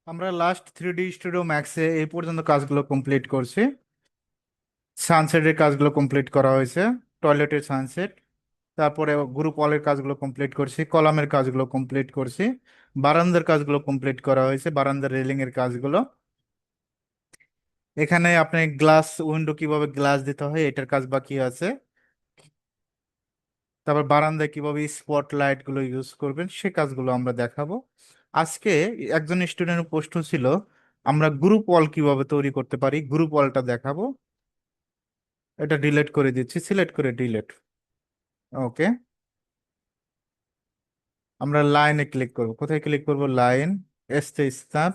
আমরা last 3D studio ম্যাক্সে এই পর্যন্ত কাজগুলো কমপ্লিট করছি। সানসেটের কাজগুলো কমপ্লিট করা হয়েছে, টয়লেটের সানসেট। তারপরে গ্রুপ ওয়ালের কাজগুলো কমপ্লিট করছি, কলামের কাজগুলো কমপ্লিট করছি, বারান্দার কাজগুলো কমপ্লিট করা হয়েছে, বারান্দার রেলিং এর কাজগুলো। এখানে আপনি গ্লাস উইন্ডো কিভাবে গ্লাস দিতে হয় এটার কাজ বাকি আছে। তারপর বারান্দায় কিভাবে স্পট লাইট গুলো ইউজ করবেন সে কাজগুলো আমরা দেখাবো আজকে। একজন স্টুডেন্টের প্রশ্ন ছিল আমরা গ্রুপ ওয়াল কিভাবে তৈরি করতে পারি, গ্রুপ ওয়ালটা দেখাবো। এটা ডিলিট করে দিচ্ছি, সিলেক্ট করে ডিলিট। ওকে, আমরা লাইনে ক্লিক করব। কোথায় ক্লিক করব? লাইন, এসতে স্নাপ,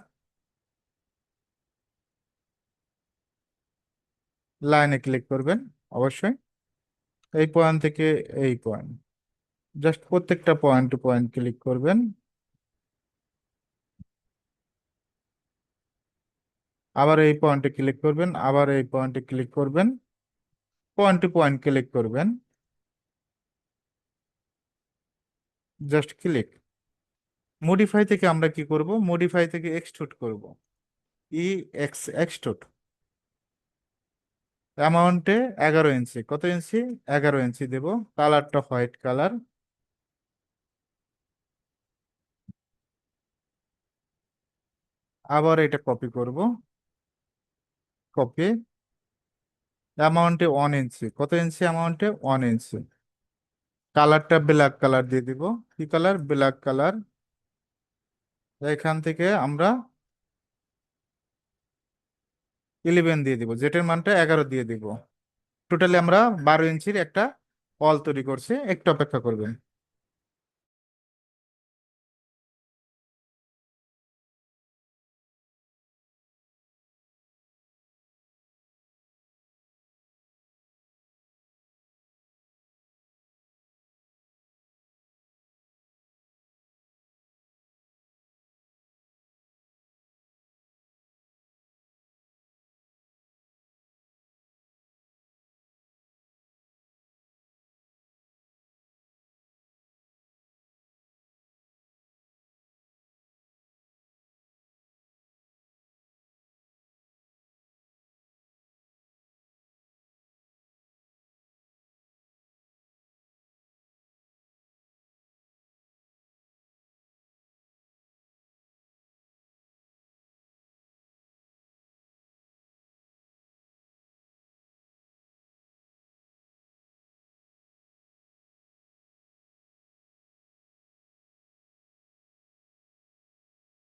লাইনে ক্লিক করবেন অবশ্যই। এই পয়েন্ট থেকে এই পয়েন্ট, জাস্ট প্রত্যেকটা পয়েন্ট টু পয়েন্ট ক্লিক করবেন। আবার এই পয়েন্টে ক্লিক করবেন, আবার এই পয়েন্টে ক্লিক করবেন, পয়েন্ট টু পয়েন্ট ক্লিক করবেন, জাস্ট ক্লিক। মডিফাই থেকে আমরা কি করব? মডিফাই থেকে এক্সট্রুড করব। ই এক্সট্রুড অ্যামাউন্টে 11 ইঞ্চি। কত ইঞ্চি? 11 ইঞ্চি দেব। কালারটা হোয়াইট কালার। আবার এটা কপি করব, কপি। অ্যামাউন্টে 1 ইঞ্চি। কত ইঞ্চি অ্যামাউন্টে? 1 ইঞ্চি। কালারটা ব্ল্যাক কালার দিয়ে দিব। কি কালার? Black colour. এখান থেকে আমরা 11 দিয়ে দিব, জেটের মানটা 11 দিয়ে দিব। টোটালি আমরা 12 ইঞ্চির একটা ওয়াল তৈরি করছি। একটু অপেক্ষা করবেন।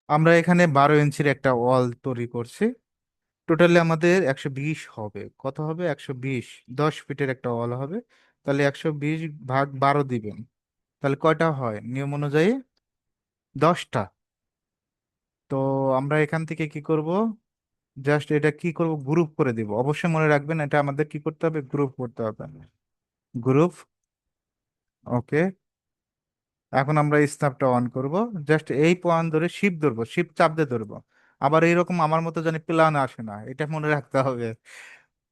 আমরা এখানে 12 ইঞ্চির একটা ওয়াল তৈরি করছি। টোটালি আমাদের 120 হবে। কত হবে? 120। 10 ফিটের একটা ওয়াল হবে। তাহলে 120 ভাগ 12 দিবেন। তাহলে কয়টা হয় নিয়ম অনুযায়ী? 10টা। তো আমরা এখান থেকে কি করব? জাস্ট এটা কি করব? গ্রুপ করে দিব। অবশ্যই মনে রাখবেন এটা আমাদের কি করতে হবে? গ্রুপ করতে হবে। গ্রুপ। ওকে। এখন আমরা স্ন্যাপটা অন করব। জাস্ট এই পয়েন্ট ধরে শিপ ধরবো, শিপ চাপ দিয়ে ধরবো। আবার এইরকম আমার মতো জানি প্ল্যান আসে না, এটা মনে রাখতে হবে।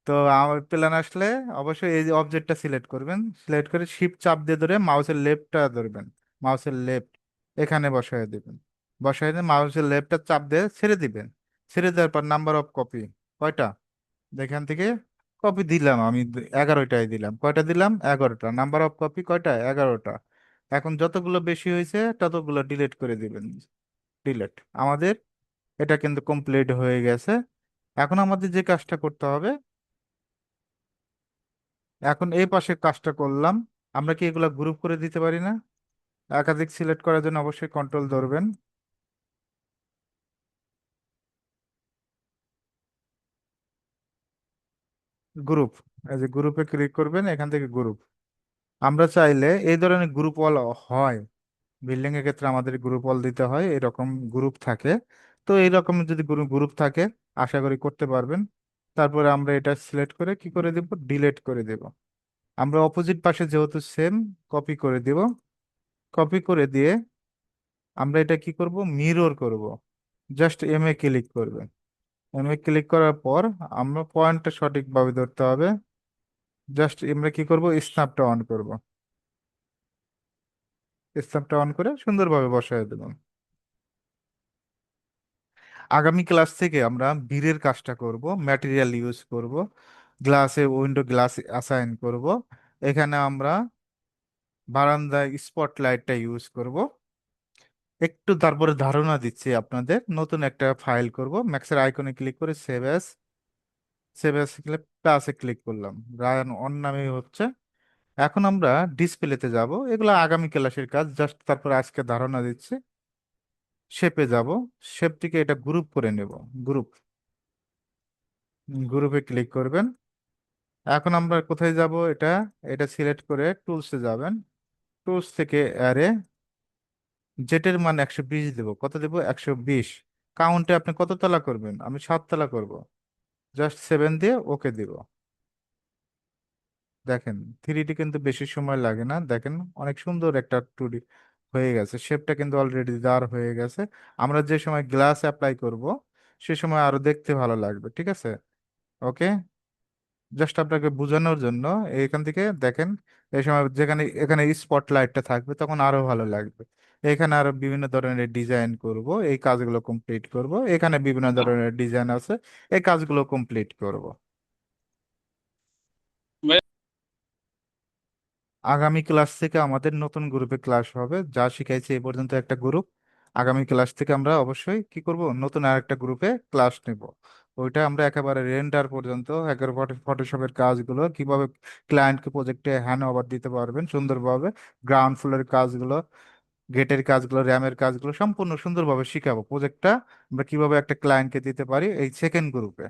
তো আমার প্ল্যান আসলে অবশ্যই এই যে অবজেক্টটা সিলেক্ট করবেন, সিলেক্ট করে শিফট চাপ দিয়ে ধরে মাউসের লেফটটা ধরবেন। মাউসের লেফট এখানে বসায় দিবেন। বসায় দিয়ে মাউসের লেফটটা চাপ দিয়ে ছেড়ে দিবেন। ছেড়ে দেওয়ার পর নাম্বার অফ কপি কয়টা? এখান থেকে কপি দিলাম আমি 11টাই দিলাম। কয়টা দিলাম? 11টা। নাম্বার অফ কপি কয়টা? 11টা। এখন যতগুলো বেশি হয়েছে ততগুলো ডিলিট করে দিবেন। ডিলিট। আমাদের এটা কিন্তু কমপ্লিট হয়ে গেছে। এখন আমাদের যে কাজটা করতে হবে, এখন এই পাশে কাজটা করলাম। আমরা কি এগুলা গ্রুপ করে দিতে পারি না? একাধিক সিলেক্ট করার জন্য অবশ্যই কন্ট্রোল ধরবেন। গ্রুপ, এই যে গ্রুপে ক্লিক করবেন, এখান থেকে গ্রুপ। আমরা চাইলে এই ধরনের গ্রুপ ওয়াল হয়, বিল্ডিং এর ক্ষেত্রে আমাদের গ্রুপ ওয়াল দিতে হয়, এরকম গ্রুপ থাকে। তো এইরকম যদি গ্রুপ থাকে আশা করি করতে পারবেন। তারপরে আমরা এটা সিলেক্ট করে কি করে দেব? ডিলিট করে দেব। আমরা অপোজিট পাশে যেহেতু সেম, কপি করে দিব। কপি করে দিয়ে আমরা এটা কি করব? মিরর করব। জাস্ট এম এ ক্লিক করবেন। এম এ ক্লিক করার পর আমরা পয়েন্টটা সঠিকভাবে ধরতে হবে। জাস্ট আমরা কি করব? স্ন্যাপটা অন করব। স্ন্যাপটা অন করে সুন্দরভাবে বসায় দেব। আগামী ক্লাস থেকে আমরা বীরের কাজটা করব, ম্যাটেরিয়াল ইউজ করব, গ্লাসে উইন্ডো গ্লাস অ্যাসাইন করব। এখানে আমরা বারান্দায় স্পটলাইটটা ইউজ করব। একটু তারপরে ধারণা দিচ্ছি আপনাদের, নতুন একটা ফাইল করব, ম্যাক্সের আইকনে ক্লিক করে সেভ অ্যাজ, সেভ অ্যাজ প্লাসে ক্লিক করলাম, রায়ান অন নামে হচ্ছে। এখন আমরা ডিসপ্লেতে যাব, এগুলো আগামী ক্লাসের কাজ, জাস্ট তারপর আজকে ধারণা দিচ্ছি। শেপে যাব, শেপ থেকে এটা গ্রুপ করে নেব, গ্রুপ, গ্রুপে ক্লিক করবেন। এখন আমরা কোথায় যাব, এটা এটা সিলেক্ট করে টুলসে যাবেন, টুলস থেকে অ্যারে, জেটের মান 120 দেব, কত দেব, 120। কাউন্টে আপনি কত তলা করবেন, আমি 7 তলা করব, জাস্ট 7 দিয়ে ওকে দিব। দেখেন, 3D কিন্তু বেশি সময় লাগে না, দেখেন অনেক সুন্দর একটা 2D হয়ে গেছে, শেপটা কিন্তু অলরেডি দাঁড় হয়ে গেছে। আমরা যে সময় গ্লাস অ্যাপ্লাই করব সে সময় আরো দেখতে ভালো লাগবে, ঠিক আছে। ওকে, জাস্ট আপনাকে বোঝানোর জন্য, এখান থেকে দেখেন, এই সময় যেখানে এখানে স্পটলাইটটা থাকবে তখন আরো ভালো লাগবে। এখানে আরো বিভিন্ন ধরনের ডিজাইন করব, এই কাজগুলো কমপ্লিট করব, এখানে বিভিন্ন ধরনের ডিজাইন আছে, এই কাজগুলো কমপ্লিট করব। ভাই, আগামী ক্লাস থেকে আমাদের নতুন গ্রুপে ক্লাস হবে, যা শিখাইছি এই পর্যন্ত একটা গ্রুপ। আগামী ক্লাস থেকে আমরা অবশ্যই কি করব, নতুন আরেকটা গ্রুপে ক্লাস নেব। ওইটা আমরা একেবারে রেন্ডার পর্যন্ত, একেবারে ফটোশপের কাজগুলো কিভাবে ক্লায়েন্টকে প্রজেক্টে হ্যান্ড ওভার দিতে পারবেন সুন্দরভাবে, গ্রাউন্ড ফ্লোরের কাজগুলো, গেটের কাজগুলো, র্যামের কাজগুলো সম্পূর্ণ সুন্দরভাবে শিখাবো। প্রজেক্টটা আমরা কিভাবে একটা ক্লায়েন্টকে দিতে পারি এই সেকেন্ড গ্রুপে।